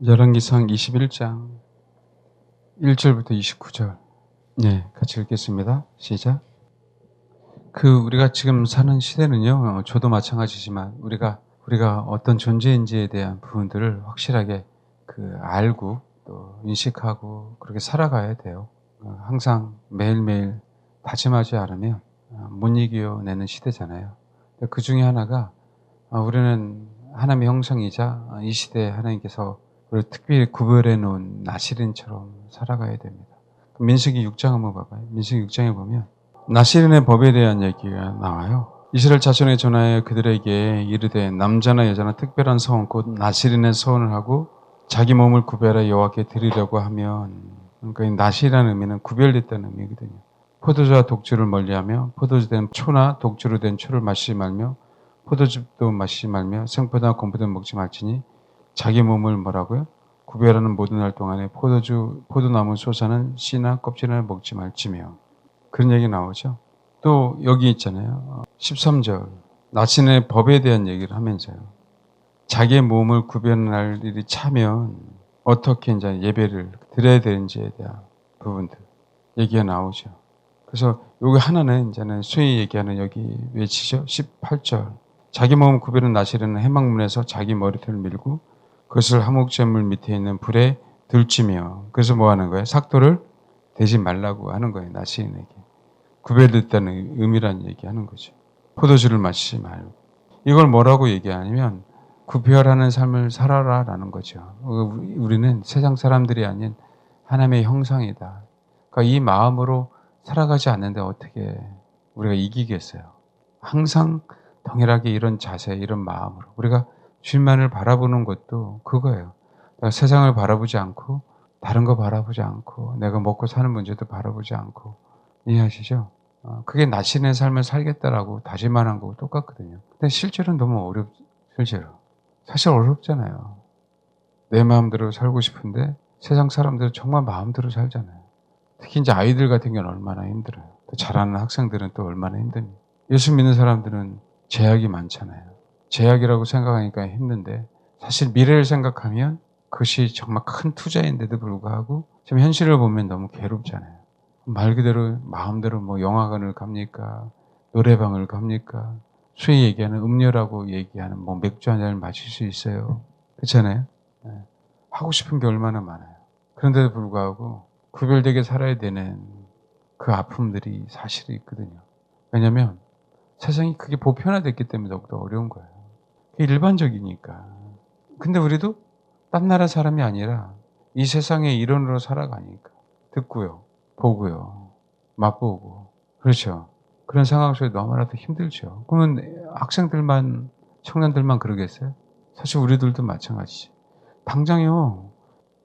열왕기상 21장 1절부터 29절. 네, 같이 읽겠습니다. 시작. 우리가 지금 사는 시대는요, 저도 마찬가지지만 우리가 어떤 존재인지에 대한 부분들을 확실하게 알고 또 인식하고 그렇게 살아가야 돼요. 항상 매일매일 다짐하지 않으면 못 이겨내는 시대잖아요. 그 중에 하나가 우리는 하나님의 형상이자 이 시대에 하나님께서 우리를 특별히 구별해 놓은 나시린처럼 살아가야 됩니다. 민수기 6장 한번 봐봐요. 민수기 6장에 보면 나시린의 법에 대한 얘기가 나와요. 이스라엘 자손에 전하여 그들에게 이르되 남자나 여자나 특별한 서원 곧 나시린의 서원을 하고 자기 몸을 구별하여 여호와께 드리려고 하면, 그러니까 이 나시라는 의미는 구별됐다는 의미거든요. 포도주와 독주를 멀리하며 포도주 된 초나 독주로 된 초를 마시지 말며 포도즙도 마시지 말며 생포도나 건포도 먹지 말지니 자기 몸을 뭐라고요? 구별하는 모든 날 동안에 포도나무 솟아는 씨나 껍질을 먹지 말지며, 그런 얘기 나오죠. 또 여기 있잖아요. 13절 나신의 법에 대한 얘기를 하면서요. 자기의 몸을 구별할 일이 차면 어떻게 이제 예배를 드려야 되는지에 대한 부분들 얘기가 나오죠. 그래서 여기 하나는 이제는 소위 얘기하는 여기 외치죠. 18절 자기 몸 구별은 나시려는 해망문에서 자기 머리털을 밀고 그것을 화목제물 밑에 있는 불에 들치며, 그래서 뭐 하는 거예요? 삭도를 대지 말라고 하는 거예요. 나시인에게 구별됐다는 의미란 얘기하는 거죠. 포도주를 마시지 말고. 이걸 뭐라고 얘기하냐면 구별하는 삶을 살아라라는 거죠. 우리는 세상 사람들이 아닌 하나님의 형상이다. 그러니까 이 마음으로 살아가지 않는데 어떻게 우리가 이기겠어요? 항상 동일하게 이런 자세, 이런 마음으로 우리가 주님만을 바라보는 것도 그거예요. 내가 세상을 바라보지 않고 다른 거 바라보지 않고 내가 먹고 사는 문제도 바라보지 않고, 이해하시죠? 그게 나신의 삶을 살겠다라고 다짐하는 거고 똑같거든요. 근데 실제로는 너무 실제로. 사실 어렵잖아요. 내 마음대로 살고 싶은데 세상 사람들은 정말 마음대로 살잖아요. 특히 이제 아이들 같은 경우는 얼마나 힘들어요. 또 잘하는 학생들은 또 얼마나 힘듭니까? 예수 믿는 사람들은 제약이 많잖아요. 제약이라고 생각하니까 힘든데 사실 미래를 생각하면 그것이 정말 큰 투자인데도 불구하고 지금 현실을 보면 너무 괴롭잖아요. 말 그대로 마음대로 뭐 영화관을 갑니까? 노래방을 갑니까? 소위 얘기하는 음료라고 얘기하는 뭐 맥주 한 잔을 마실 수 있어요. 그렇잖아요. 네. 하고 싶은 게 얼마나 많아요. 그런데도 불구하고 구별되게 살아야 되는 그 아픔들이 사실이 있거든요. 왜냐하면 세상이 그게 보편화됐기 때문에 더욱더 어려운 거예요. 그게 일반적이니까. 근데 우리도 딴 나라 사람이 아니라 이 세상의 일원으로 살아가니까 듣고요, 보고요, 맛보고, 그렇죠. 그런 상황 속에 너무나도 힘들죠. 그러면 학생들만, 청년들만 그러겠어요? 사실 우리들도 마찬가지지. 당장요,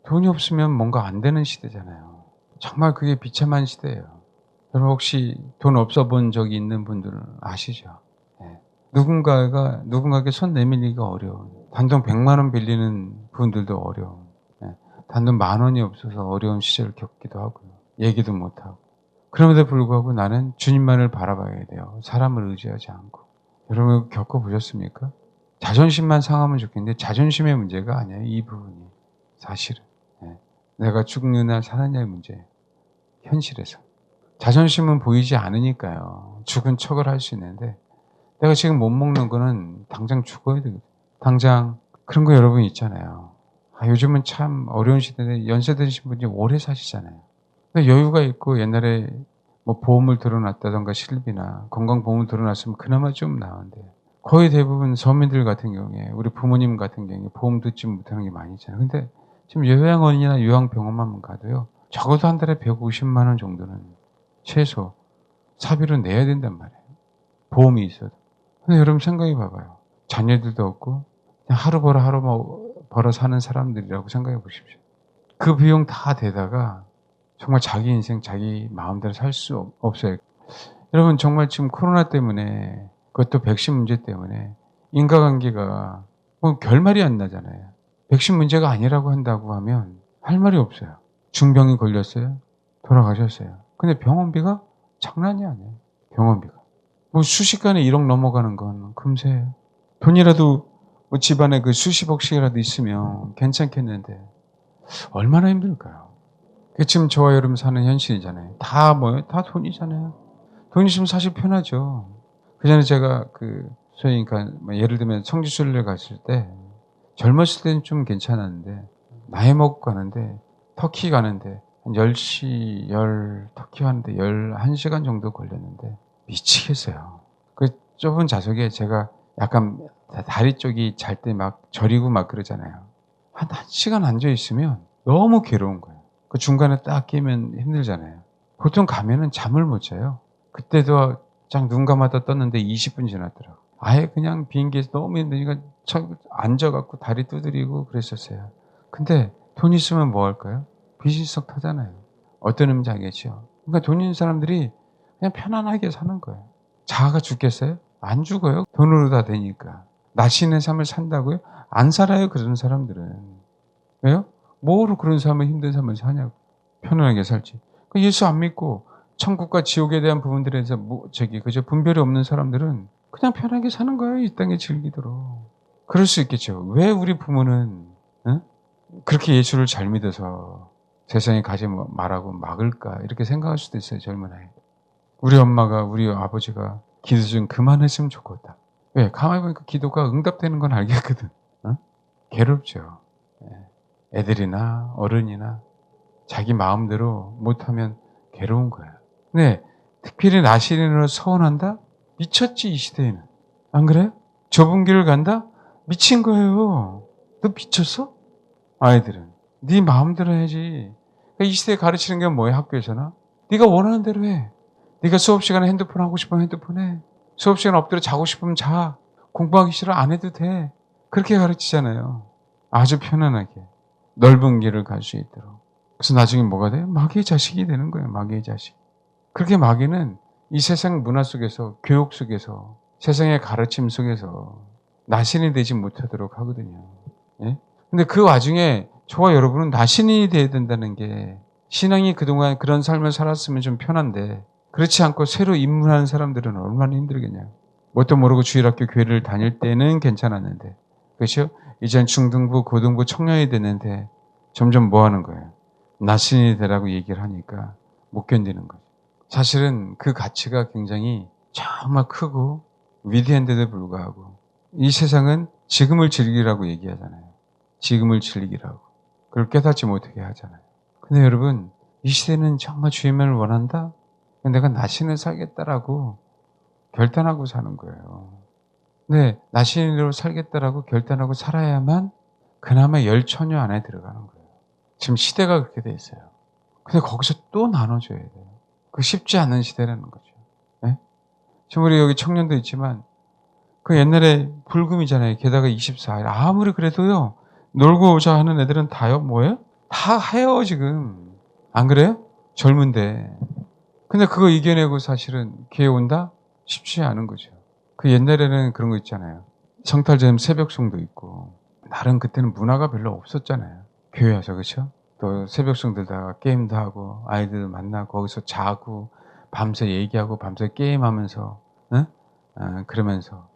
돈이 없으면 뭔가 안 되는 시대잖아요. 정말 그게 비참한 시대예요. 여러분 혹시 돈 없어 본 적이 있는 분들은 아시죠? 예. 누군가에게 손 내밀기가 어려운, 단돈 100만 원 빌리는 분들도 어려운, 예. 단돈 10,000원이 없어서 어려운 시절을 겪기도 하고요. 얘기도 못하고. 그럼에도 불구하고 나는 주님만을 바라봐야 돼요. 사람을 의지하지 않고. 여러분 겪어보셨습니까? 자존심만 상하면 좋겠는데 자존심의 문제가 아니에요. 이 부분이. 사실은. 예. 내가 죽느냐 사느냐의 문제예요. 현실에서. 자존심은 보이지 않으니까요. 죽은 척을 할 수 있는데 내가 지금 못 먹는 거는 당장 죽어야 되거든요. 당장 그런 거 여러분 있잖아요. 요즘은 참 어려운 시대인데 연세 드신 분이 오래 사시잖아요. 근데 여유가 있고 옛날에 뭐 보험을 들어놨다던가 실비나 건강보험을 들어놨으면 그나마 좀 나은데 거의 대부분 서민들 같은 경우에 우리 부모님 같은 경우에 보험 듣지 못하는 게 많이 있잖아요. 근데 지금 요양원이나 요양병원만 가도요. 적어도 한 달에 150만 원 정도는 최소 사비로 내야 된단 말이에요. 보험이 있어도. 근데 여러분 생각해 봐봐요. 자녀들도 없고 그냥 하루 벌어 사는 사람들이라고 생각해 보십시오. 그 비용 다 대다가 정말 자기 인생 자기 마음대로 살 수 없어요. 여러분 정말 지금 코로나 때문에, 그것도 백신 문제 때문에 인과관계가 뭐 결말이 안 나잖아요. 백신 문제가 아니라고 한다고 하면 할 말이 없어요. 중병이 걸렸어요. 돌아가셨어요. 근데 병원비가 장난이 아니에요. 병원비가. 뭐 수십간에 1억 넘어가는 건 금세예요. 돈이라도 뭐 집안에 그 수십억씩이라도 있으면 괜찮겠는데 얼마나 힘들까요? 그게 지금 저와 여러분 사는 현실이잖아요. 다 뭐예요? 다 돈이잖아요. 돈 있으면 사실 편하죠. 그전에 제가 소위 그러니까 뭐 예를 들면 성지순례 갔을 때 젊었을 때는 좀 괜찮았는데 나이 먹고 가는데 터키 가는데 한 10시 터키 가는데 11시간 정도 걸렸는데 미치겠어요. 그 좁은 좌석에 제가 약간 다리 쪽이 잘 때 막 저리고 막 그러잖아요. 한 1시간 앉아 있으면 너무 괴로운 거예요. 그 중간에 딱 끼면 힘들잖아요. 보통 가면은 잠을 못 자요. 그때도 딱 눈 감았다 떴는데 20분 지났더라고요. 아예 그냥 비행기에서 너무 힘드니까 앉아 갖고 다리 두드리고 그랬었어요. 근데 돈 있으면 뭐 할까요? 비즈니스 타잖아요. 어떤 의미인지 알겠죠? 그러니까 돈 있는 사람들이 그냥 편안하게 사는 거예요. 자아가 죽겠어요? 안 죽어요. 돈으로 다 되니까. 나시는 삶을 산다고요? 안 살아요, 그런 사람들은. 왜요? 뭐로 그런 삶을 힘든 삶을 사냐고. 편안하게 살지. 예수 안 믿고 천국과 지옥에 대한 부분들에서 그저 분별이 없는 사람들은 그냥 편하게 사는 거예요. 이 땅에 즐기도록. 그럴 수 있겠죠. 왜 우리 부모는 그렇게 예수를 잘 믿어서 세상에 가지 말라고 막을까 이렇게 생각할 수도 있어요. 젊은 아이. 우리 엄마가 우리 아버지가 기도 좀 그만했으면 좋겠다. 왜? 가만히 보니까 기도가 응답되는 건 알겠거든. 괴롭죠. 애들이나 어른이나 자기 마음대로 못하면 괴로운 거야. 근데 특별히 나시린으로 서운한다? 미쳤지 이 시대에는. 안 그래요? 좁은 길을 간다? 미친 거예요. 너 미쳤어? 아이들은. 네 마음대로 해야지. 그러니까 이 시대에 가르치는 게 뭐예요? 학교에서나? 네가 원하는 대로 해. 네가 수업 시간에 핸드폰 하고 싶으면 핸드폰 해. 수업 시간 엎드려 자고 싶으면 자. 공부하기 싫어 안 해도 돼. 그렇게 가르치잖아요. 아주 편안하게. 넓은 길을 갈 수 있도록. 그래서 나중에 뭐가 돼요? 마귀의 자식이 되는 거예요. 마귀의 자식. 그렇게 마귀는 이 세상 문화 속에서, 교육 속에서, 세상의 가르침 속에서 나신이 되지 못하도록 하거든요. 예? 근데 그 와중에 저와 여러분은 나신이 돼야 된다는 게, 신앙이 그동안 그런 삶을 살았으면 좀 편한데 그렇지 않고 새로 입문하는 사람들은 얼마나 힘들겠냐고. 뭣도 모르고 주일학교 교회를 다닐 때는 괜찮았는데, 그렇죠? 이젠 중등부, 고등부 청년이 됐는데 점점 뭐 하는 거예요? 나신이 되라고 얘기를 하니까 못 견디는 거죠. 사실은 그 가치가 굉장히 정말 크고 위대한데도 불구하고 이 세상은 지금을 즐기라고 얘기하잖아요. 지금을 즐기라고. 그걸 깨닫지 못하게 하잖아요. 근데 여러분, 이 시대는 정말 주님을 원한다? 내가 나신을 살겠다라고 결단하고 사는 거예요. 근데 나신으로 살겠다라고 결단하고 살아야만 그나마 열처녀 안에 들어가는 거예요. 지금 시대가 그렇게 돼 있어요. 근데 거기서 또 나눠줘야 돼요. 그 쉽지 않은 시대라는 거죠. 네? 지금 우리 여기 청년도 있지만 그 옛날에 불금이잖아요. 게다가 24일. 아무리 그래도요. 놀고 오자 하는 애들은 다요. 뭐예요? 다 해요 지금. 안 그래요? 젊은데. 근데 그거 이겨내고 사실은 교회 온다? 쉽지 않은 거죠. 그 옛날에는 그런 거 있잖아요. 성탈제는 새벽송도 있고 나름 그때는 문화가 별로 없었잖아요. 교회 와서 그렇죠? 또 새벽송 들다가 게임도 하고 아이들 만나고 거기서 자고 밤새 얘기하고 밤새 게임하면서 그러면서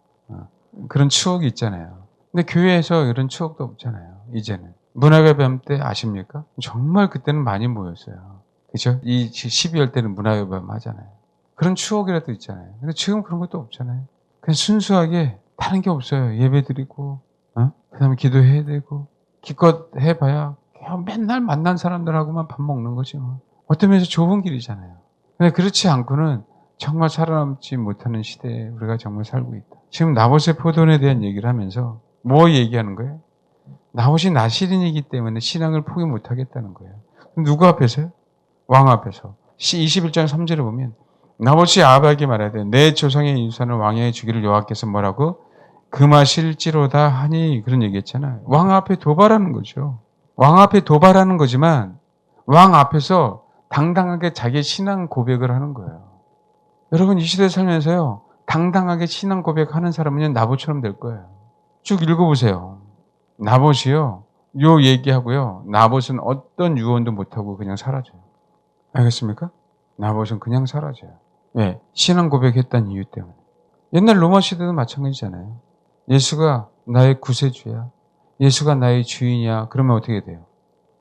그런 추억이 있잖아요. 근데 교회에서 이런 추억도 없잖아요. 이제는. 문화예배함 때 아십니까? 정말 그때는 많이 모였어요. 그죠? 이 12월 때는 문화예배함 하잖아요. 그런 추억이라도 있잖아요. 근데 지금 그런 것도 없잖아요. 그냥 순수하게 다른 게 없어요. 예배 드리고, 그 다음에 기도해야 되고, 기껏 해봐야 그냥 맨날 만난 사람들하고만 밥 먹는 거지 뭐. 어떤 면에서 좁은 길이잖아요. 근데 그렇지 않고는 정말 살아남지 못하는 시대에 우리가 정말 살고 있다. 지금 나봇의 포도원에 대한 얘기를 하면서 뭐 얘기하는 거예요? 나봇이 나실인이기 때문에 신앙을 포기 못하겠다는 거예요. 누구 앞에서요? 왕 앞에서. 21장 3절에 보면 나봇이 아합에게 말해야 돼. 내 조상의 유산을 왕에게 주기를 여호와께서 뭐라고? 금하실지로다 하니 그런 얘기했잖아요. 왕 앞에 도발하는 거죠. 왕 앞에 도발하는 거지만 왕 앞에서 당당하게 자기의 신앙 고백을 하는 거예요. 여러분 이 시대에 살면서요. 당당하게 신앙 고백하는 사람은 나봇처럼 될 거예요. 쭉 읽어보세요. 나봇이요. 요 얘기하고요. 나봇은 어떤 유언도 못하고 그냥 사라져요. 알겠습니까? 나봇은 그냥 사라져요. 왜? 신앙 고백했다는 이유 때문에. 옛날 로마 시대도 마찬가지잖아요. 예수가 나의 구세주야. 예수가 나의 주인이야. 그러면 어떻게 돼요?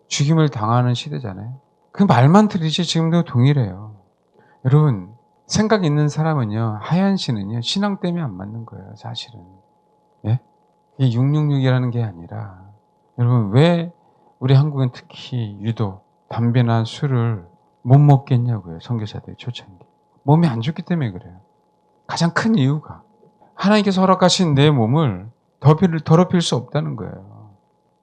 죽임을 당하는 시대잖아요. 그 말만 들으시 지금도 동일해요. 여러분, 생각 있는 사람은요, 하얀 씨는요, 신앙 때문에 안 맞는 거예요, 사실은. 예? 이게 666이라는 게 아니라, 여러분, 왜 우리 한국은 특히 유독 담배나 술을 못 먹겠냐고요, 선교사들이 초창기. 몸이 안 좋기 때문에 그래요. 가장 큰 이유가. 하나님께서 허락하신 내 몸을 더럽힐 수 없다는 거예요.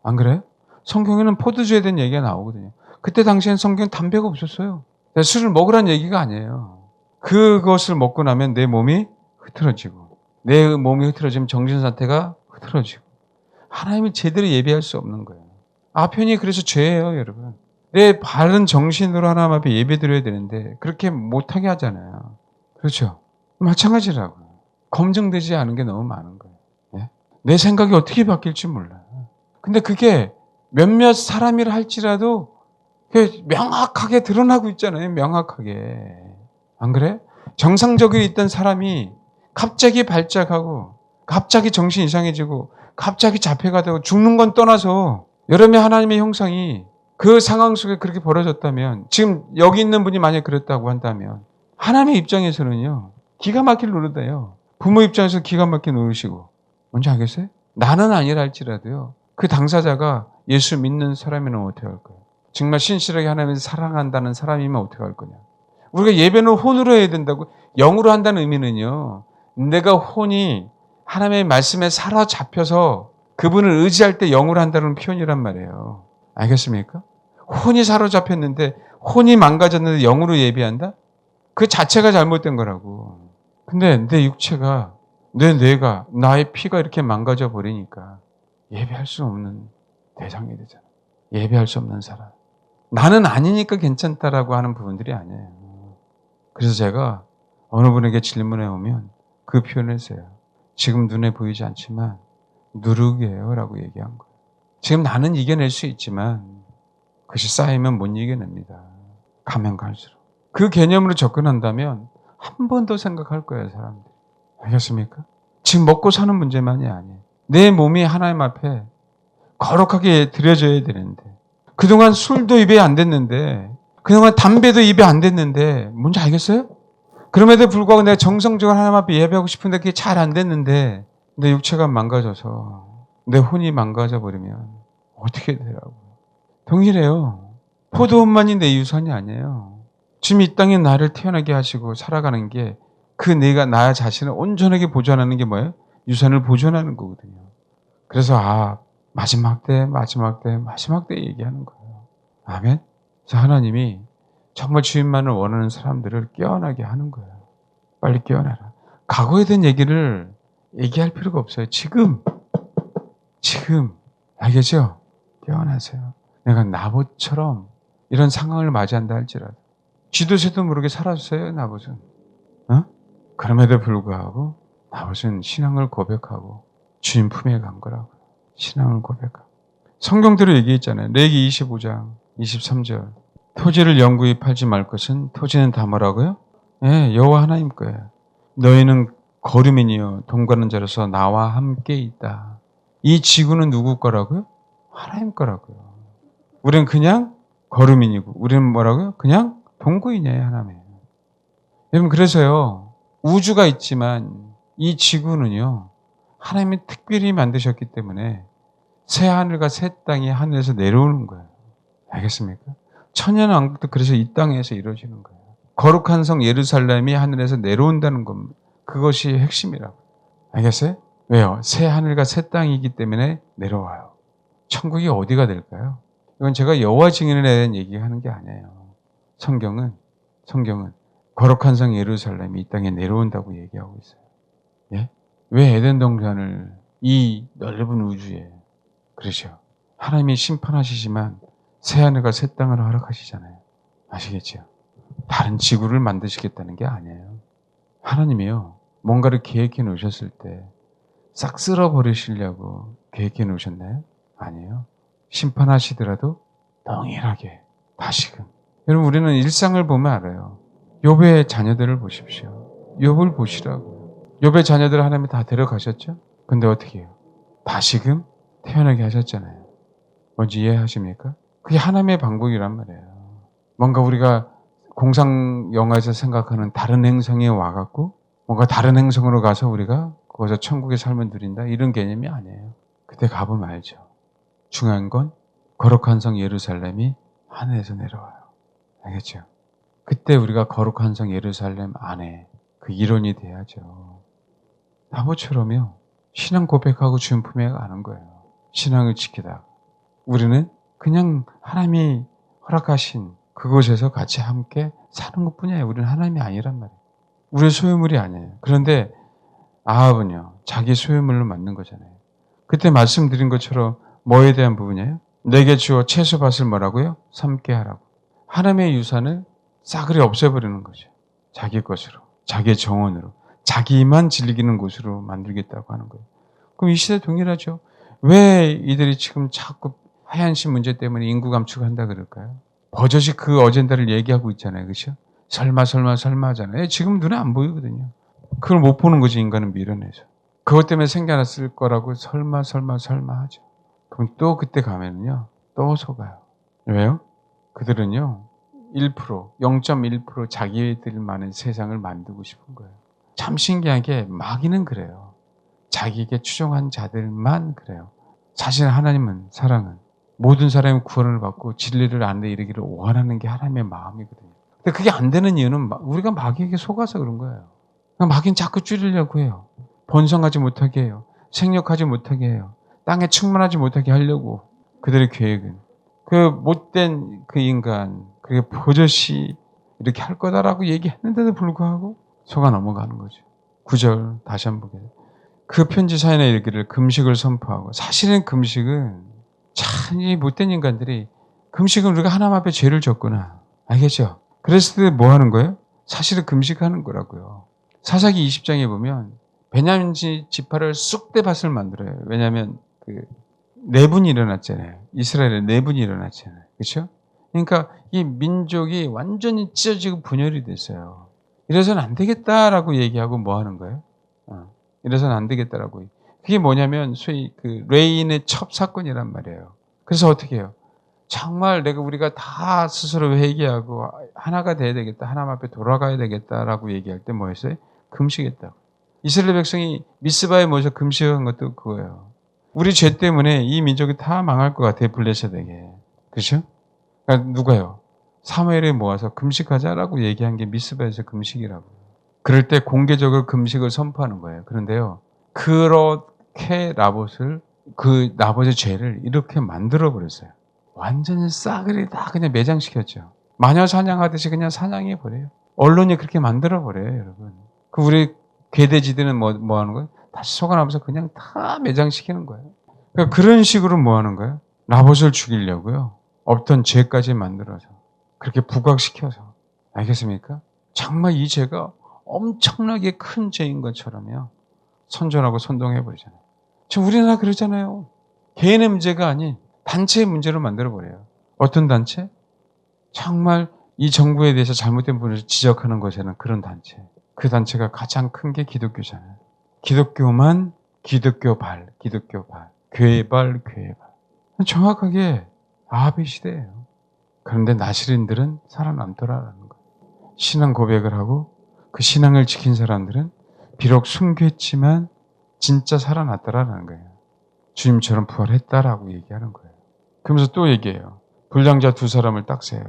안 그래요? 성경에는 포도주에 대한 얘기가 나오거든요. 그때 당시엔 성경엔 담배가 없었어요. 술을 먹으란 얘기가 아니에요. 그것을 먹고 나면 내 몸이 흐트러지고, 내 몸이 흐트러지면 정신 상태가 흐트러지고, 하나님을 제대로 예배할 수 없는 거예요. 아편이 그래서 죄예요, 여러분. 내 바른 정신으로 하나님 앞에 예배 드려야 되는데 그렇게 못하게 하잖아요. 그렇죠? 마찬가지라고요. 검증되지 않은 게 너무 많은 거예요. 예? 내 생각이 어떻게 바뀔지 몰라요. 근데 그게 몇몇 사람이라 할지라도 그게 명확하게 드러나고 있잖아요. 명확하게. 안 그래? 정상적으로 있던 사람이 갑자기 발작하고 갑자기 정신 이상해지고 갑자기 자폐가 되고 죽는 건 떠나서 여러분의 하나님의 형상이 그 상황 속에 그렇게 벌어졌다면, 지금 여기 있는 분이 만약에 그랬다고 한다면 하나님의 입장에서는요, 기가 막힐 노릇이에요. 부모 입장에서 기가 막힌 노릇이고. 뭔지 알겠어요? 나는 아니라 할지라도요, 그 당사자가 예수 믿는 사람이면 어떻게 할 거예요? 정말 신실하게 하나님을 사랑한다는 사람이면 어떻게 할 거냐? 우리가 예배는 혼으로 해야 된다고. 영으로 한다는 의미는요, 내가 혼이 하나님의 말씀에 사로잡혀서 그분을 의지할 때 영으로 한다는 표현이란 말이에요. 알겠습니까? 혼이 사로잡혔는데, 혼이 망가졌는데 영으로 예배한다? 그 자체가 잘못된 거라고. 근데 내 육체가, 내 뇌가, 나의 피가 이렇게 망가져 버리니까 예배할 수 없는 대상이 되잖아. 예배할 수 없는 사람. 나는 아니니까 괜찮다라고 하는 부분들이 아니에요. 그래서 제가 어느 분에게 질문해 오면 그 표현을 써요. 지금 눈에 보이지 않지만 누룩이에요 라고 얘기한 거예요. 지금 나는 이겨낼 수 있지만 그것이 쌓이면 못 이겨냅니다. 가면 갈수록. 그 개념으로 접근한다면 한 번 더 생각할 거예요, 사람들이. 알겠습니까? 지금 먹고 사는 문제만이 아니에요. 내 몸이 하나님 앞에 거룩하게 드려져야 되는데, 그동안 술도 입에 안 됐는데, 그동안 담배도 입에 안 됐는데, 뭔지 알겠어요? 그럼에도 불구하고 내가 정성적으로 하나님 앞에 예배하고 싶은데 그게 잘 안 됐는데, 내 육체가 망가져서 내 혼이 망가져 버리면 어떻게 되라고. 동일해요. 포도원만이 내 유산이 아니에요. 지금 이 땅에 나를 태어나게 하시고 살아가는 게, 그 내가 나 자신을 온전하게 보존하는 게 뭐예요? 유산을 보존하는 거거든요. 그래서 마지막 때 얘기하는 거예요. 아멘. 그래서 하나님이 정말 주님만을 원하는 사람들을 깨어나게 하는 거예요. 빨리 깨어나라. 과거에 대한 얘기를 얘기할 필요가 없어요. 지금 알겠죠? 깨어나세요. 내가 나봇처럼 이런 상황을 맞이한다 할지라도 쥐도 새도 모르게 살았어요, 나봇은. 그럼에도 불구하고 나봇은 신앙을 고백하고 주님 품에 간 거라고. 신앙을 고백하고. 성경대로 얘기했잖아요. 레기 25장 23절. 토지를 영구히 팔지 말 것은, 토지는 다 뭐라고요? 네, 여호와 하나님 거예요. 너희는 거류민이요 동거하는 자로서 나와 함께 있다. 이 지구는 누구 거라고요? 하나님 거라고요. 우리는 그냥 거류민이고, 우리는 뭐라고요? 그냥 동거인이에요, 하나님이에요. 여러분, 그래서요, 우주가 있지만 이 지구는요, 하나님이 특별히 만드셨기 때문에 새 하늘과 새 땅이 하늘에서 내려오는 거예요. 알겠습니까? 천년왕국도 그래서 이 땅에서 이루어지는 거예요. 거룩한 성 예루살렘이 하늘에서 내려온다는 것, 그것이 핵심이라고. 알겠어요? 왜요? 새 하늘과 새 땅이기 때문에 내려와요. 천국이 어디가 될까요? 이건 제가 여호와 증인에 대한 얘기하는 게 아니에요. 성경은 거룩한 성 예루살렘이 이 땅에 내려온다고 얘기하고 있어요. 예? 왜 에덴 동산을 이 넓은 우주에, 그러죠. 하나님이 심판하시지만 새 하늘과 새 땅을 허락하시잖아요. 아시겠죠? 다른 지구를 만드시겠다는 게 아니에요. 하나님이요, 뭔가를 계획해 놓으셨을 때 싹 쓸어버리시려고 계획해 놓으셨나요? 아니에요. 심판하시더라도 동일하게 다시금. 여러분, 우리는 일상을 보면 알아요. 욥의 자녀들을 보십시오. 욥을 보시라고. 욥의 자녀들을 하나님이 다 데려가셨죠? 근데 어떻게 해요? 다시금 태어나게 하셨잖아요. 뭔지 이해하십니까? 그게 하나님의 방법이란 말이에요. 뭔가 우리가 공상 영화에서 생각하는 다른 행성에 와갖고 뭔가 다른 행성으로 가서 우리가 거기서 천국의 삶을 누린다 이런 개념이 아니에요. 그때 가보면 알죠. 중요한 건 거룩한 성 예루살렘이 하늘에서 내려와요. 알겠죠? 그때 우리가 거룩한 성 예루살렘 안에 그 일원이 돼야죠. 나무처럼요. 신앙 고백하고 주님 품에 가는 거예요. 신앙을 지키다. 우리는 그냥 하나님이 허락하신 그곳에서 같이 함께 사는 것뿐이에요. 우리는 하나님이 아니란 말이에요. 우리의 소유물이 아니에요. 그런데 아합은요. 자기 소유물로 만든 거잖아요. 그때 말씀드린 것처럼 뭐에 대한 부분이에요? 내게 주어 채소밭을 뭐라고요? 삼게 하라고. 하나님의 유산을 싸그리 없애버리는 거죠. 자기 것으로, 자기의 정원으로, 자기만 즐기는 곳으로 만들겠다고 하는 거예요. 그럼 이 시대 동일하죠. 왜 이들이 지금 자꾸 하얀 신 문제 때문에 인구 감축을 한다 그럴까요? 버젓이 그 어젠다를 얘기하고 있잖아요. 그렇죠? 설마 하잖아요. 지금 눈에 안 보이거든요. 그걸 못 보는 거지, 인간은 미련해서. 그것 때문에 생겨났을 거라고 설마 하죠. 그럼 또 그때 가면은요, 또 속아요. 왜요? 그들은요, 0.1% 자기들만의 세상을 만들고 싶은 거예요. 참 신기한 게 마귀는 그래요. 자기에게 추종한 자들만 그래요. 사실 하나님은, 사랑은 모든 사람이 구원을 받고 진리를 안에 이르기를 원하는 게 하나님의 마음이거든요. 근데 그게 안 되는 이유는 우리가 마귀에게 속아서 그런 거예요. 마귀는 자꾸 줄이려고 해요. 번성하지 못하게 해요. 생육하지 못하게 해요. 땅에 충만하지 못하게 하려고. 그들의 계획은. 그 못된 그 인간, 그게 버젓이 이렇게 할 거다라고 얘기했는데도 불구하고 속아 넘어가는 거죠. 9절 다시 한번 보게요. 그 편지 사연에 이르기를 금식을 선포하고, 사실은 금식은 참 이 못된 인간들이 금식은 우리가 하나님 앞에 죄를 졌구나. 알겠죠? 그랬을 때 뭐 하는 거예요? 사실은 금식하는 거라고요. 사사기 20장에 보면 베냐민 지파를 쑥대밭을 만들어요. 왜냐하면 그 내분이 일어났잖아요. 이스라엘에 내분이 일어났잖아요. 그렇죠? 그러니까 이 민족이 완전히 찢어지고 분열이 됐어요. 이래서는 안 되겠다라고 얘기하고 뭐 하는 거예요? 이래서는 안 되겠다라고. 그게 뭐냐면 소위 그 레인의 첩 사건이란 말이에요. 그래서 어떻게 해요? 정말 우리가 다 스스로 회개하고 하나가 돼야 되겠다. 하나님 앞에 돌아가야 되겠다라고 얘기할 때 뭐 했어요? 금식했다고. 이스라엘 백성이 미스바에 모여서 금식한 것도 그거예요. 우리 죄 때문에 이 민족이 다 망할 것 같아요. 블레셋에게. 그렇죠? 그러니까 누가요? 사무엘에 모아서 금식하자라고 얘기한 게 미스바에서 금식이라고. 그럴 때 공개적으로 금식을 선포하는 거예요. 그런데요. 그렇게 나봇의 죄를 이렇게 만들어 버렸어요. 완전히 싸그리 다 그냥 매장시켰죠. 마녀 사냥하듯이 그냥 사냥해 버려요. 언론이 그렇게 만들어 버려요, 여러분. 우리 괴대지들은 뭐 하는 거예요? 다시 속아나면서 그냥 다 매장시키는 거예요. 그러니까 그런 식으로 뭐 하는 거예요? 나봇을 죽이려고요. 없던 죄까지 만들어서 그렇게 부각시켜서. 알겠습니까? 정말 이 죄가 엄청나게 큰 죄인 것처럼요. 선전하고 선동해 버리잖아요. 지금 우리나라 그러잖아요. 개인의 문제가 아닌 단체의 문제로 만들어버려요. 어떤 단체? 정말 이 정부에 대해서 잘못된 부분을 지적하는 것에는 그런 단체. 그 단체가 가장 큰 게 기독교잖아요. 기독교만 기독교발. 교회발. 정확하게 아합의 시대예요. 그런데 나시린들은 살아남더라라는 거예요. 신앙 고백을 하고 그 신앙을 지킨 사람들은 비록 순교했지만 진짜 살아났더라라는 거예요. 주님처럼 부활했다라고 얘기하는 거예요. 그러면서 또 얘기해요. 불량자 두 사람을 딱 세요.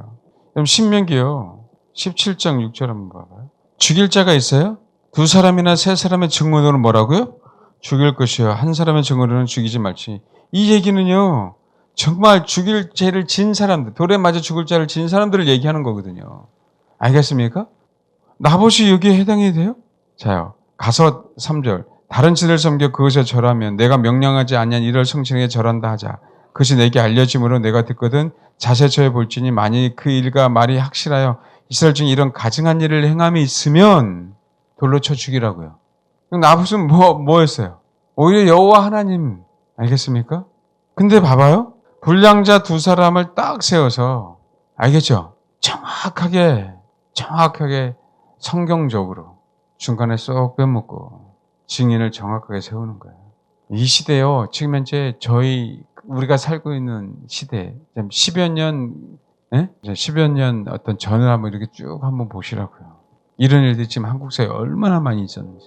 그럼 신명기요. 17장 6절 한번 봐봐요. 죽일 자가 있어요? 두 사람이나 세 사람의 증언으로 뭐라고요? 죽일 것이요. 한 사람의 증언으로는 죽이지 말지. 이 얘기는요. 정말 죽일 죄를 진 사람들, 돌에 맞아 죽을 자를 진 사람들을 얘기하는 거거든요. 알겠습니까? 나봇이 여기에 해당이 돼요? 자요. 가서 3절. 다른 신을 섬겨 그것에 절하면 내가 명령하지 아니한 이럴 성신에게 절한다 하자. 그것이 내게 알려짐으로 내가 듣거든 자세 처해 볼지니 만일 그 일과 말이 확실하여 이스라엘 중에 이런 가증한 일을 행함이 있으면 돌로 쳐 죽이라고요. 나봇은 뭐였어요? 오히려 여호와 하나님. 알겠습니까? 근데 봐봐요. 불량자 두 사람을 딱 세워서 알겠죠? 정확하게 성경적으로 중간에 쏙 빼먹고 증인을 정확하게 세우는 거예요. 이 시대요. 지금 현재 우리가 살고 있는 시대, 10여 년, 예? 10여 년 어떤 전을 한번 이렇게 쭉 한번 보시라고요. 이런 일들이 지금 한국 사회에 얼마나 많이 있었는지.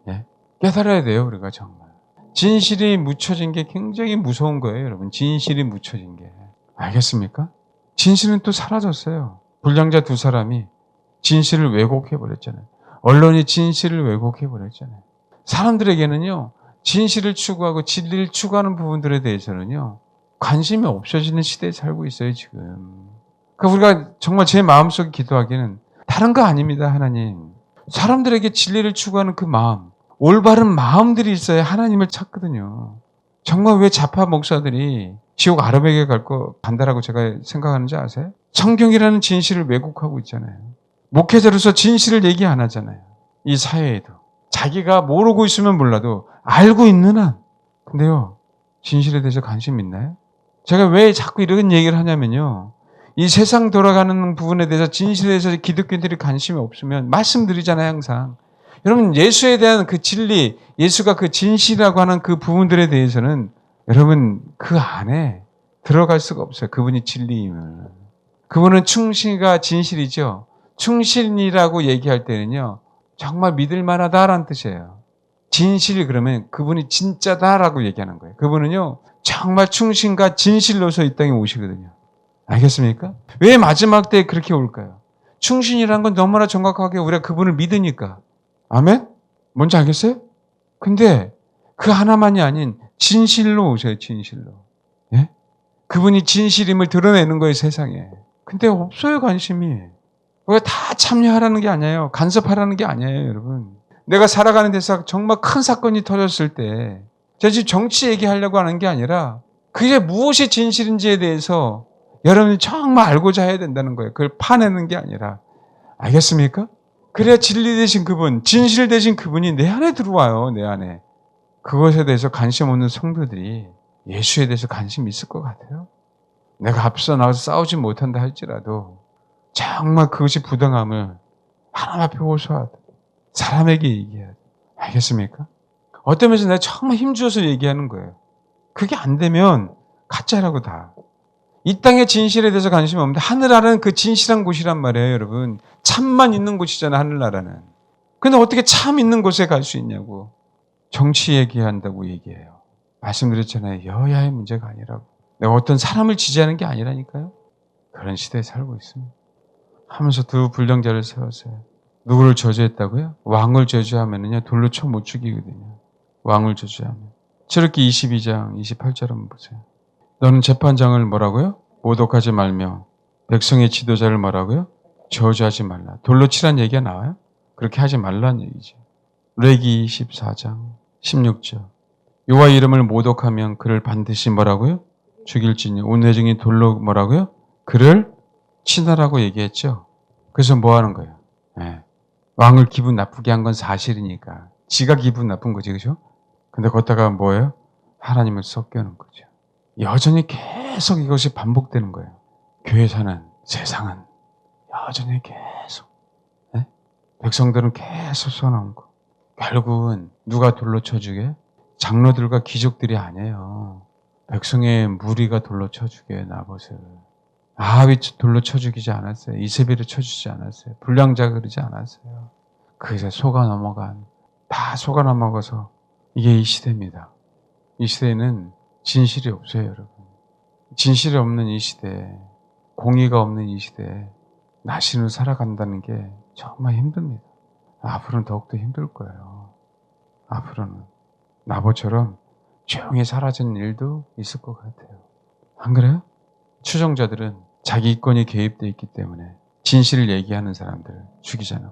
예? 깨달아야 돼요, 우리가 정말. 진실이 묻혀진 게 굉장히 무서운 거예요, 여러분. 진실이 묻혀진 게. 알겠습니까? 진실은 또 사라졌어요. 불량자 두 사람이 진실을 왜곡해버렸잖아요. 언론이 진실을 왜곡해버렸잖아요. 사람들에게는요, 진실을 추구하고 진리를 추구하는 부분들에 대해서는요, 관심이 없어지는 시대에 살고 있어요, 지금. 그러니까 우리가 정말 제 마음속에 기도하기는 다른 거 아닙니다, 하나님. 사람들에게 진리를 추구하는 그 마음, 올바른 마음들이 있어야 하나님을 찾거든요. 정말 왜 좌파 목사들이 지옥 아르백에 간다라고 제가 생각하는지 아세요? 성경이라는 진실을 왜곡하고 있잖아요. 목회자로서 진실을 얘기 안 하잖아요. 이 사회에도. 자기가 모르고 있으면 몰라도 알고 있는 한. 근데요, 진실에 대해서 관심 있나요? 제가 왜 자꾸 이런 얘기를 하냐면요. 이 세상 돌아가는 부분에 대해서 진실에 대해서 기독교인들이 관심이 없으면 말씀드리잖아요, 항상. 여러분, 예수에 대한 그 진리, 예수가 그 진실이라고 하는 그 부분들에 대해서는 여러분 그 안에 들어갈 수가 없어요. 그분이 진리임을. 그분은 충신과 진실이죠. 충신이라고 얘기할 때는요. 정말 믿을 만하다라는 뜻이에요. 진실 그러면 그분이 진짜다라고 얘기하는 거예요. 그분은요. 정말 충신과 진실로서 이 땅에 오시거든요. 알겠습니까? 왜 마지막 때에 그렇게 올까요? 충신이라는 건 너무나 정확하게 우리가 그분을 믿으니까. 아멘? 뭔지 알겠어요? 근데 그 하나만이 아닌 진실로 오셔요. 진실로. 예? 그분이 진실임을 드러내는 거예요. 세상에. 근데 없어요. 관심이. 왜 다 참여하라는 게 아니에요. 간섭하라는 게 아니에요. 여러분. 내가 살아가는 데서 정말 큰 사건이 터졌을 때 제가 지금 정치 얘기하려고 하는 게 아니라 그게 무엇이 진실인지에 대해서 여러분이 정말 알고자 해야 된다는 거예요. 그걸 파내는 게 아니라. 알겠습니까? 그래야 진리 되신 그분, 진실 되신 그분이 내 안에 들어와요. 내 안에. 그것에 대해서 관심 없는 성도들이 예수에 대해서 관심이 있을 것 같아요. 내가 앞서 나가서 싸우지 못한다 할지라도 정말 그것이 부당함을 하나님 앞에 호소해야 돼. 사람에게 얘기해야 돼. 알겠습니까? 어떤 면에서 내가 정말 힘주어서 얘기하는 거예요. 그게 안 되면 가짜라고 다. 이 땅의 진실에 대해서 관심이 없는데 하늘나라는 그 진실한 곳이란 말이에요, 여러분. 참만 있는 곳이잖아, 하늘나라는. 근데 어떻게 참 있는 곳에 갈 수 있냐고. 정치 얘기한다고 얘기해요. 말씀드렸잖아요. 여야의 문제가 아니라고. 내가 어떤 사람을 지지하는 게 아니라니까요. 그런 시대에 살고 있습니다. 하면서 두 불량자를 세웠어요. 누구를 저주했다고요? 왕을 저주하면은요, 돌로 쳐 못 죽이거든요. 왕을 저주하면. 출애굽기 22장 28절 한번 보세요. 너는 재판장을 뭐라고요? 모독하지 말며 백성의 지도자를 뭐라고요? 저주하지 말라. 돌로 치란 얘기가 나와요? 그렇게 하지 말라는 얘기죠. 레기 24장 16절. 여호와 이름을 모독하면 그를 반드시 뭐라고요? 죽일지니 온 회중이 돌로 뭐라고요? 그를 치나라고 얘기했죠. 그래서 뭐 하는 거예요? 네. 왕을 기분 나쁘게 한 건 사실이니까. 지가 기분 나쁜 거지, 그죠? 근데 거기다가 뭐예요? 하나님을 섞여놓은 거죠. 여전히 계속 이것이 반복되는 거예요. 교회 사는 세상은 여전히 계속. 네? 백성들은 계속 써놓은 거. 결국은 누가 돌로 쳐주게? 장로들과 귀족들이 아니에요. 백성의 무리가 돌로 쳐주게 나봇을. 아합이 돌로 쳐죽이지 않았어요. 이세벨을 쳐주지 않았어요. 불량자가 그러지 않았어요. 그래서 다 속아 넘어가서 이게 이 시대입니다. 이 시대에는 진실이 없어요, 여러분. 진실이 없는 이 시대에, 공의가 없는 이 시대에 나신으로 살아간다는 게 정말 힘듭니다. 앞으로는 더욱더 힘들 거예요. 앞으로는. 나보처럼 조용히 사라진 일도 있을 것 같아요. 안 그래요? 추종자들은 자기 이권이 개입되어 있기 때문에 진실을 얘기하는 사람들을 죽이잖아요.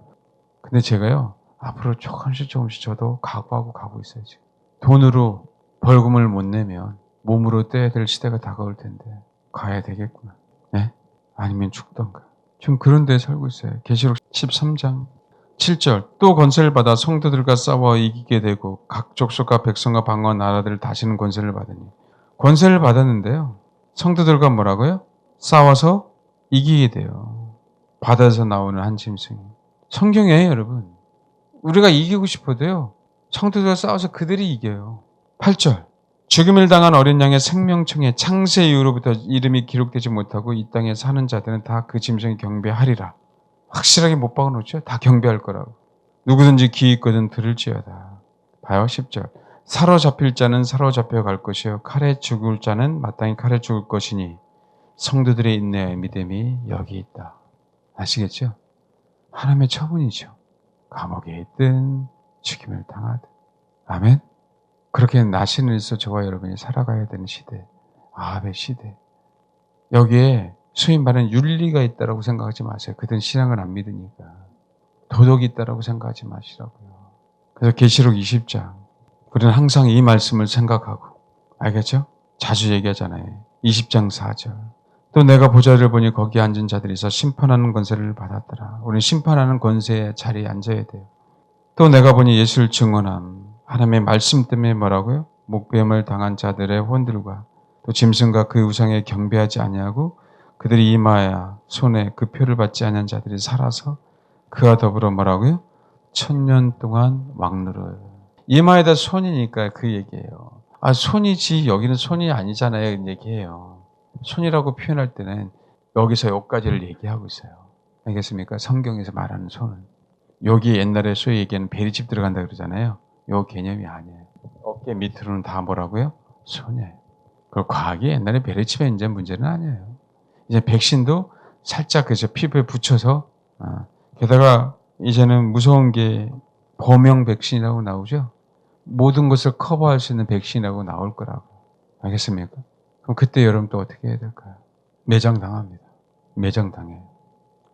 근데 제가요, 앞으로 조금씩 저도 각오하고 가고 있어요, 지금. 돈으로 벌금을 못 내면 몸으로 떼야 될 시대가 다가올 텐데 가야 되겠구나. 네? 아니면 죽던가. 지금 그런 데에 살고 있어요. 계시록 13장 7절. 또 권세를 받아 성도들과 싸워 이기게 되고 각 족속과 백성과 방언 나라들을 다시는 권세를 받으니. 권세를 받았는데요. 성도들과 뭐라고요? 싸워서 이기게 돼요. 바다에서 나오는 한 짐승이. 성경에 여러분. 우리가 이기고 싶어도요. 성도들과 싸워서 그들이 이겨요. 8절. 죽임을 당한 어린 양의 생명청에 창세 이후로부터 이름이 기록되지 못하고 이 땅에 사는 자들은 다 그 짐승에 경배하리라. 확실하게 못 박아놓죠. 다 경배할 거라고. 누구든지 귀 있거든 들을지어다. 봐요. 10절. 사로잡힐 자는 사로잡혀 갈 것이요 칼에 죽을 자는 마땅히 칼에 죽을 것이니 성도들의 인내와 믿음이 여기 있다. 아시겠죠? 하나님의 처분이죠. 감옥에 있든 죽임을 당하든. 아멘. 그렇게 나신을 일서 저와 여러분이 살아가야 되는 시대. 아합의 시대. 여기에 소위 말하는 윤리가 있다라고 생각하지 마세요. 그들은 신앙을 안 믿으니까. 도덕이 있다라고 생각하지 마시라고요. 그래서 계시록 20장. 우리는 항상 이 말씀을 생각하고, 알겠죠? 자주 얘기하잖아요. 20장 4절. 또 내가 보좌를 보니 거기 앉은 자들이 있어 심판하는 권세를 받았더라. 우리는 심판하는 권세의 자리에 앉아야 돼요. 또 내가 보니 예수를 증언함. 하나님의 말씀 때문에 뭐라고요? 목배임을 당한 자들의 혼들과 또 짐승과 그 우상에 경배하지 아니하고 그들이 이마야 손에 그 표를 받지 아니한 자들이 살아서 그와 더불어 뭐라고요? 1000년 동안 왕노를. 이마에다 손이니까 그 얘기예요. 아, 손이지 여기는 손이 아니잖아요. 얘기해요. 손이라고 표현할 때는 여기서 여기까지를 얘기하고 있어요. 알겠습니까? 성경에서 말하는 손은. 여기 옛날에 소위 얘기하는 베리칩 들어간다 그러잖아요. 요 개념이 아니에요. 어깨 밑으로는 다 뭐라고요? 손이에요. 그 과학이 옛날에 베리칩의 이제 문제는 아니에요. 이제 백신도 살짝 그저 피부에 붙여서 게다가 이제는 무서운 게 범용 백신이라고 나오죠. 모든 것을 커버할 수 있는 백신이라고 나올 거라고. 알겠습니까? 그럼 그때 여러분 또 어떻게 해야 될까요? 매장당합니다. 매장당해요.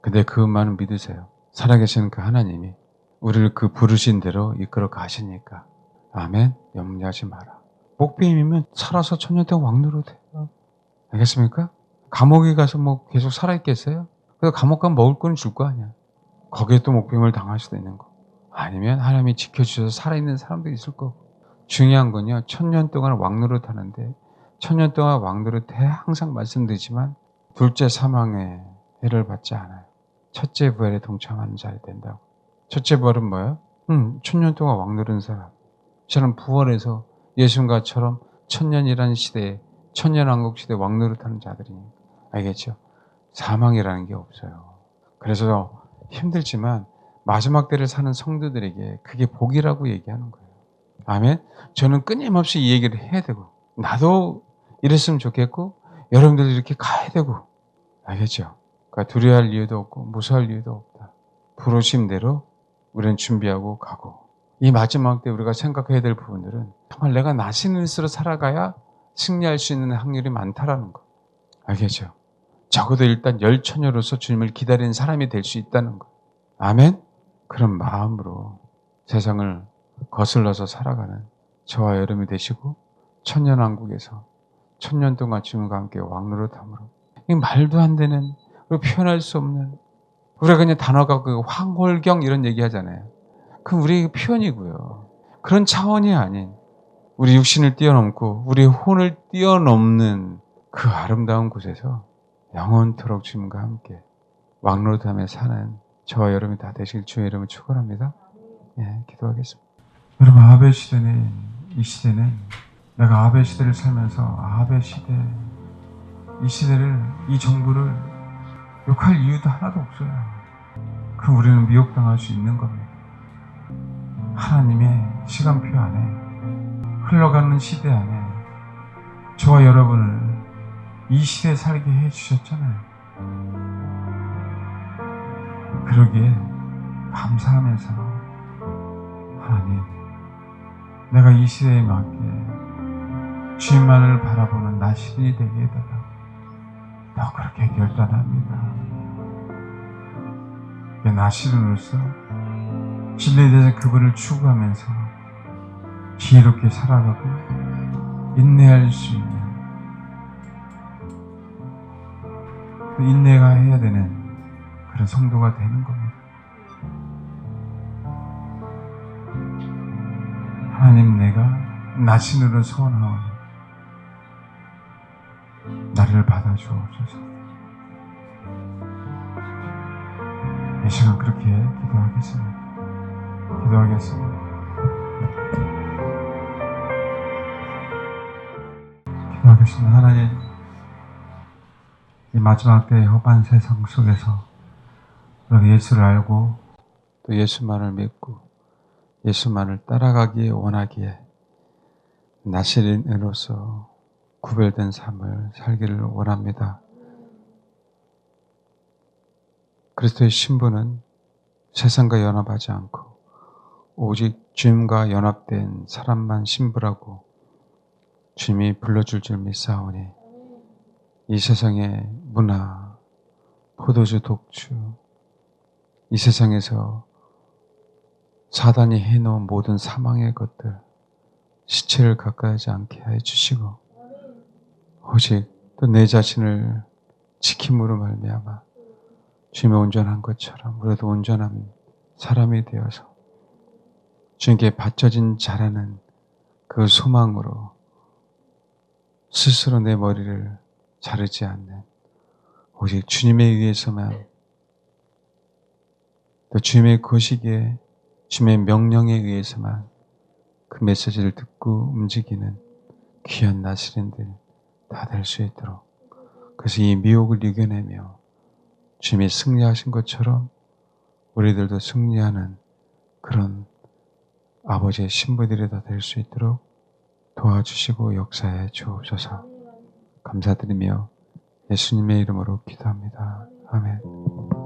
근데 그것만은 믿으세요. 살아계시는 그 하나님이 우리를 그 부르신 대로 이끌어 가시니까. 아멘. 염려하지 마라. 목배임이면 살아서 1000년 동안 왕노로 돼요. 알겠습니까? 감옥에 가서 뭐 계속 살아있겠어요? 그래서 감옥 가면 먹을 거는 줄 거 아니야. 거기에 또 목배임을 당할 수도 있는 거. 아니면 하나님이 지켜주셔서 살아있는 사람도 있을 거고. 중요한 건요. 1000년 동안 왕노릇 하는데 1000년 동안 왕노릇 해 항상 말씀드리지만 둘째 사망의 해를 받지 않아요. 첫째 부활에 동참하는 자리 된다고. 첫째 부활은 뭐예요? 1000년 동안 왕노릇한 사람. 저는 부활해서 예수님과처럼 1000년이라는 시대에 1000년왕국 시대에 왕노릇하는 자들이니까. 알겠죠? 사망이라는 게 없어요. 그래서 힘들지만 마지막 때를 사는 성도들에게 그게 복이라고 얘기하는 거예요. 아멘? 저는 끊임없이 이 얘기를 해야 되고 나도 이랬으면 좋겠고 여러분들도 이렇게 가야 되고 알겠죠? 그러니까 두려워할 이유도 없고 무서워할 이유도 없다. 부르심대로 우리는 준비하고 가고 이 마지막 때 우리가 생각해야 될 부분들은 정말 내가 나시는 일수로 살아가야 승리할 수 있는 확률이 많다라는 거. 알겠죠? 적어도 일단 열처녀로서 주님을 기다리는 사람이 될 수 있다는 거. 아멘? 그런 마음으로 세상을 거슬러서 살아가는 저와 여러분이 되시고 천년왕국에서 1000년 동안 주님과 함께 왕노릇함으로 이 말도 안 되는 표현할 수 없는 우리가 그냥 단어가 그 황홀경 이런 얘기 하잖아요. 그건 우리의 표현이고요. 그런 차원이 아닌 우리 육신을 뛰어넘고 우리 혼을 뛰어넘는 그 아름다운 곳에서 영원토록 주님과 함께 왕노릇하며 사는 저와 여러분이 다 되실 주의 이름을 축원합니다. 예, 기도하겠습니다. 여러분 아합의 시대는 이 시대는 내가 아합의 시대를 살면서 아합의 시대 이 시대를 이 정부를 욕할 이유도 하나도 없어요. 그 우리는 미혹당할 수 있는 겁니다. 하나님의 시간표 안에 흘러가는 시대 안에 저와 여러분을 이 시대에 살게 해주셨잖아요. 그러기에 감사하면서 하나님 내가 이 시대에 맞게 주님만을 바라보는 나신이 되게 해달라. 더 그렇게 결단합니다. 나신으로서 진리에 대해서 그분을 추구하면서 지혜롭게 살아가고 인내할 수 있는 그 인내가 해야 되는 그런 성도가 되는 겁니다. 하나님 내가 나신으로 소원하오니 나를 받아주옵소서. 이 시간 그렇게 기도하겠습니다. 기도하겠습니다. 하나님, 이 마지막 때의 험한 세상 속에서 우리가 예수를 알고 또 예수만을 믿고 예수만을 따라가기에 원하기에 나시린으로서 구별된 삶을 살기를 원합니다. 그리스도의 신분은 세상과 연합하지 않고 오직 주님과 연합된 사람만 신부라고 주님이 불러줄 줄 믿사오니 이 세상의 문화, 포도주 독주, 이 세상에서 사단이 해놓은 모든 사망의 것들, 시체를 가까이 하지 않게 해주시고 오직 또 내 자신을 지킴으로 말미암아 주님의 온전한 것처럼 우리도 온전한 사람이 되어서 주님께 바쳐진 자라는 그 소망으로 스스로 내 머리를 자르지 않는 오직 주님에 의해서만 또 주님의 거시기에 주님의 명령에 의해서만 그 메시지를 듣고 움직이는 귀한 나시린들 다 될 수 있도록 그래서 이 미혹을 이겨내며 주님이 승리하신 것처럼 우리들도 승리하는 그런 아버지의 신부들이 다 될 수 있도록 도와주시고 역사해 주옵소서. 감사드리며 예수님의 이름으로 기도합니다. 아멘.